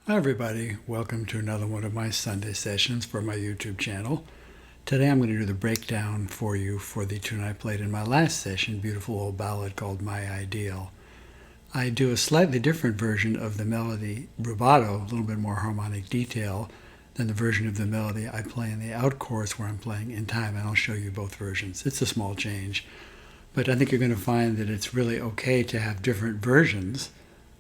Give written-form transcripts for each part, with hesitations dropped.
Hi everybody, welcome to another one of my Sunday sessions for my YouTube channel. Today I'm going to do the breakdown for you for the tune I played in my last session, beautiful old ballad called My Ideal. I do a slightly different version of the melody rubato, a little bit more harmonic detail than the version of the melody I play in the out chorus where I'm playing in time, and I'll show you both versions. It's a small change, but I think you're going to find that it's really okay to have different versions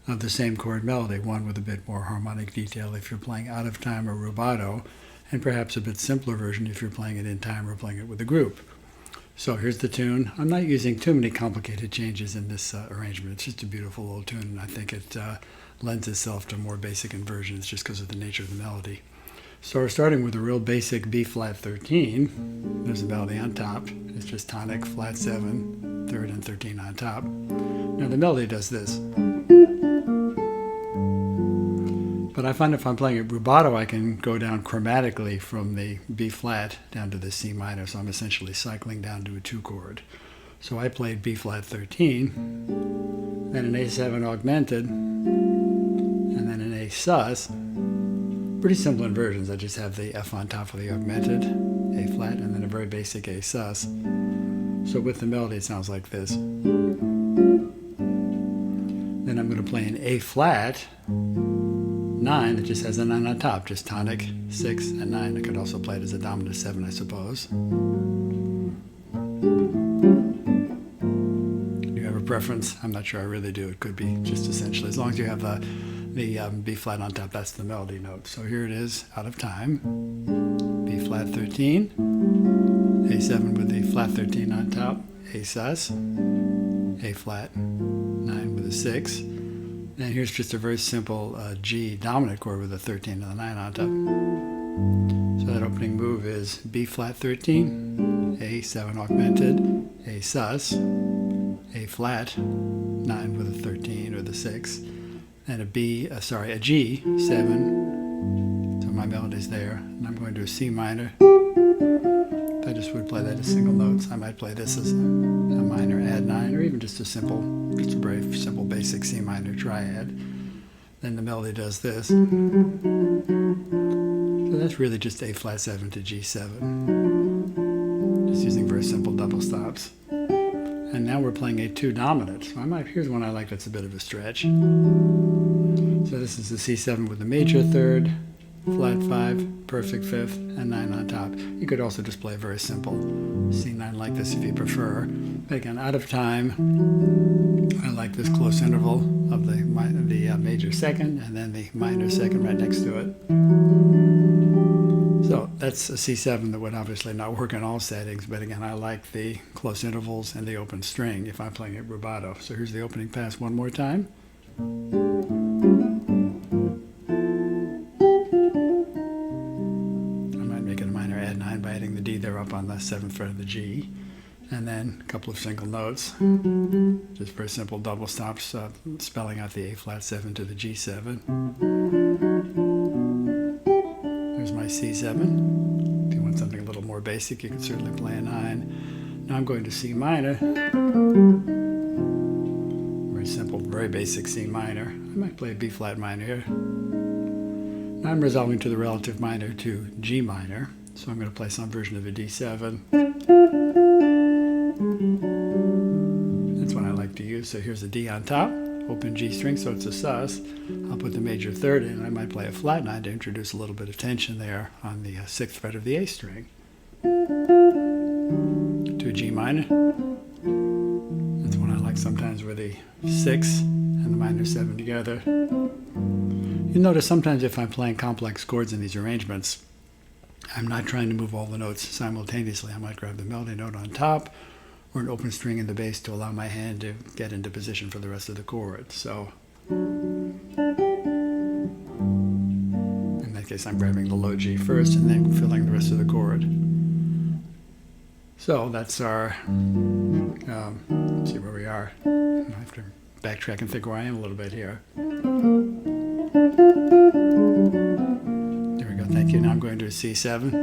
of the same chord melody, one with a bit more harmonic detail if you're playing out of time or rubato, and perhaps a bit simpler version if you're playing it in time or playing it with a group. So here's the tune. I'm not using too many complicated changes in this arrangement. It's just a beautiful old tune, and I think it lends itself to more basic inversions just because of the nature of the melody. So we're starting with a real basic B flat 13. There's a melody on top. It's just tonic, flat 7, third and 13 on top. Now the melody does this. But I find if I'm playing it rubato, I can go down chromatically from the B flat down to the C minor, so I'm essentially cycling down to a 2 chord. So I played B flat 13, then an A7 augmented, and then an A sus. Pretty simple inversions. I just have the F on top of the augmented, A flat, and then a very basic A sus. So with the melody it sounds like this. Then I'm going to play an A flat 9 that just has a 9 on top, just tonic, 6, and 9. I could also play it as a dominant 7, I suppose. Do you have a preference? I'm not sure I really do. It could be just essentially, as long as you have the B flat on top, that's the melody note. So here it is, out of time. B flat 13, A7 with the flat 13 on top, A sus, A flat 9 with a 6. And here's just a very simple G dominant chord with a 13 and a 9 on top. So that opening move is B flat 13, A7 augmented, A sus, A flat 9 with a 13 or the 6, and a G7. So my melody's there, and I'm going to a C minor. If I just would play that as single notes, I might play this as a minor add 9, or even just a very simple basic C minor triad. Then the melody does this. So that's really just A flat 7 to G7. Just using very simple double stops. And now we're playing a 2 dominant. So here's one I like that's a bit of a stretch. So this is the C7 with the major third, flat 5, perfect 5th, and 9 on top. You could also just play a very simple C9 like this if you prefer. But again, out of time, I like this close interval of the major second and then the minor second right next to it. So that's a C7 that would obviously not work in all settings, but again, I like the close intervals and the open string if I'm playing it rubato. So here's the opening pass one more time. By adding the D there up on the 7th fret of the G, and then a couple of single notes, just very simple double stops, spelling out the A flat 7 to the G7. There's my C7. If you want something a little more basic, you can certainly play a 9. Now I'm going to C minor. Very simple, very basic C minor. I might play a B flat minor here. Now I'm resolving to the relative minor to G minor. So I'm going to play some version of a D7. That's one I like to use. So here's a D on top, open G string, so it's a sus. I'll put the major third in. I might play a flat 9 to introduce a little bit of tension there on the 6th fret of the A string. To a G minor. That's one I like sometimes with the 6 and the minor 7 together. You'll notice sometimes if I'm playing complex chords in these arrangements, I'm not trying to move all the notes simultaneously. I might grab the melody note on top or an open string in the bass to allow my hand to get into position for the rest of the chord. So in that case, I'm grabbing the low G first and then filling the rest of the chord. So that's our, let's see where we are. I have to backtrack and think where I am a little bit here. Thank you. Now I'm going to a C7.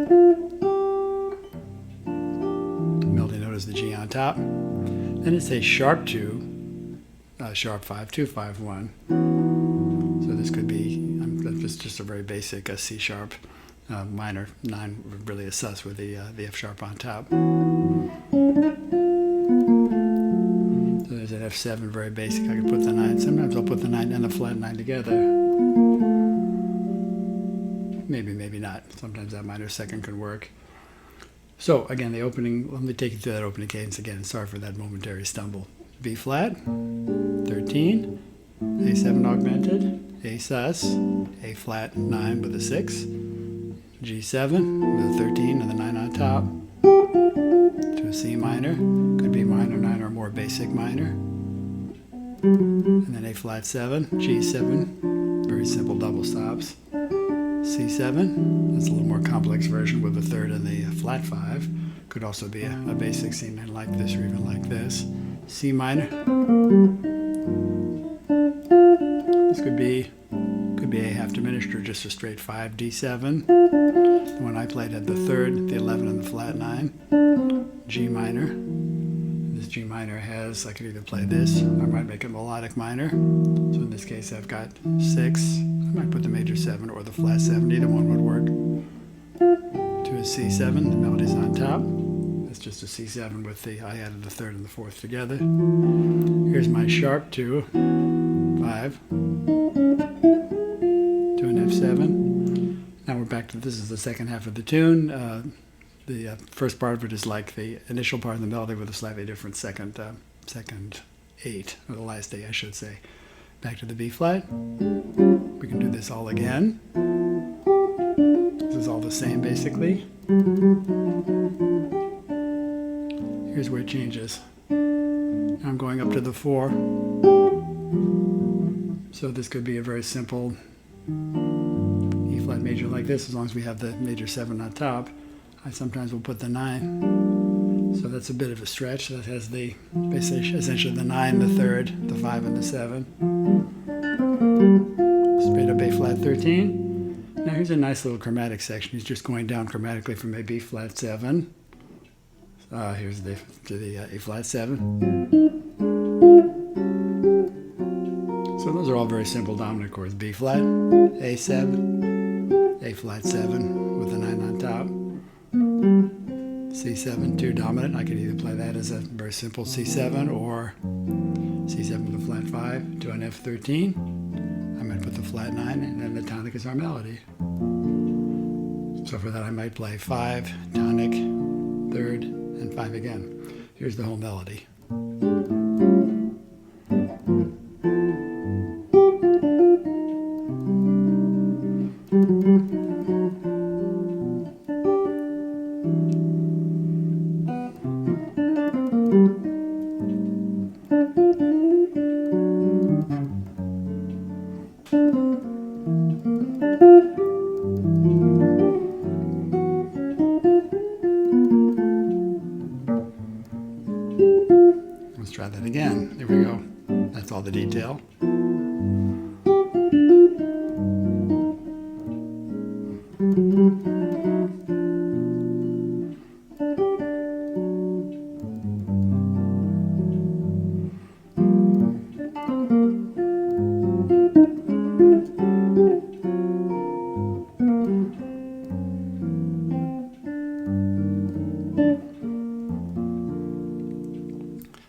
Melody note is the G on top. Then it's a sharp 2, sharp 5, 2, 5, 1. So this could be, I'm This is just a very basic C sharp minor 9, really a sus with the F sharp on top. So there's an F7, very basic. I could put the 9. Sometimes I'll put the 9 and the flat 9 together. Maybe, maybe not. Sometimes that minor second can work. So again, the opening, let me take you through that opening cadence again. Sorry for that momentary stumble. B flat, 13, A7 augmented, A sus, A flat 9 with a 6, G7 with a 13 and the 9 on top, to a C minor, could be minor 9 or more basic minor, and then A flat 7, G7, very simple double stops, C7, that's a little more complex version with the 3rd and the flat 5, could also be a basic C minor like this or even like this, C minor, this could be a half diminished or just a straight 5, D7. The one I played had the 3rd, the 11 and the flat 9. G minor. This G minor has, I could either play this, or I might make it melodic minor. So in this case I've got 6. I might put the major 7 or the flat 7, either one would work. To a C7, the melody's on top. That's just a C7 with the, I added the 3rd and the 4th together. Here's my sharp 2, 5. To an F7. Now we're back to, this is the second half of the tune. The first part of it is like the initial part of the melody with a slightly different second 8, or the last 8 I should say. Back to the B flat. We can do this all again. This is all the same basically. Here's where it changes. Now I'm going up to the 4. So this could be a very simple E flat major like this, as long as we have the major 7 on top. I sometimes will put the 9. So that's a bit of a stretch. That has the essentially the 9, the 3rd, the 5, and the 7. Straight up A flat 13. Now here's a nice little chromatic section. He's just going down chromatically from a B flat 7. Here's to the A flat 7. So those are all very simple dominant chords. B flat, A7, A flat 7 with the 9 on top, C7, 2 dominant. I could either play that as a very simple C7 or C7 with a flat 5 to an F13. I'm going to put the flat 9 and then the tonic is our melody. So for that I might play 5, tonic, 3rd, and 5 again. Here's the whole melody. Let's try that again. There we go. That's all the detail.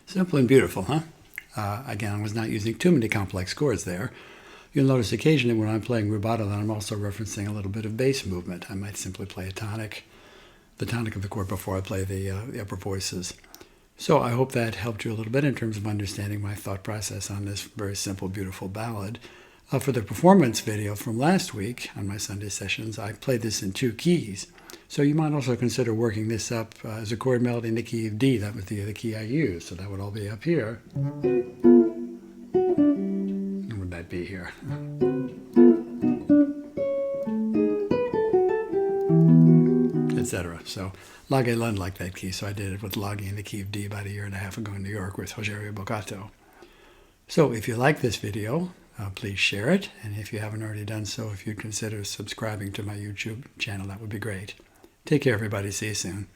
Simple and beautiful, huh? Again, I was not using too many complex chords there. You'll notice occasionally when I'm playing rubato that I'm also referencing a little bit of bass movement. I might simply play a tonic, the tonic of the chord before I play the upper voices. So I hope that helped you a little bit in terms of understanding my thought process on this very simple, beautiful ballad. For the performance video from last week on my Sunday sessions, I played this in 2 keys. So you might also consider working this up as a chord melody in the key of D. That was the key I used, so that would all be up here. And would that be here? Etc. So Lage Lund liked that key, so I did it with Lage in the key of D about 1.5 years ago in New York with Rogerio Boccato. So if you like this video, please share it, and if you haven't already done so, if you'd consider subscribing to my YouTube channel, that would be great. Take care, everybody. See you soon.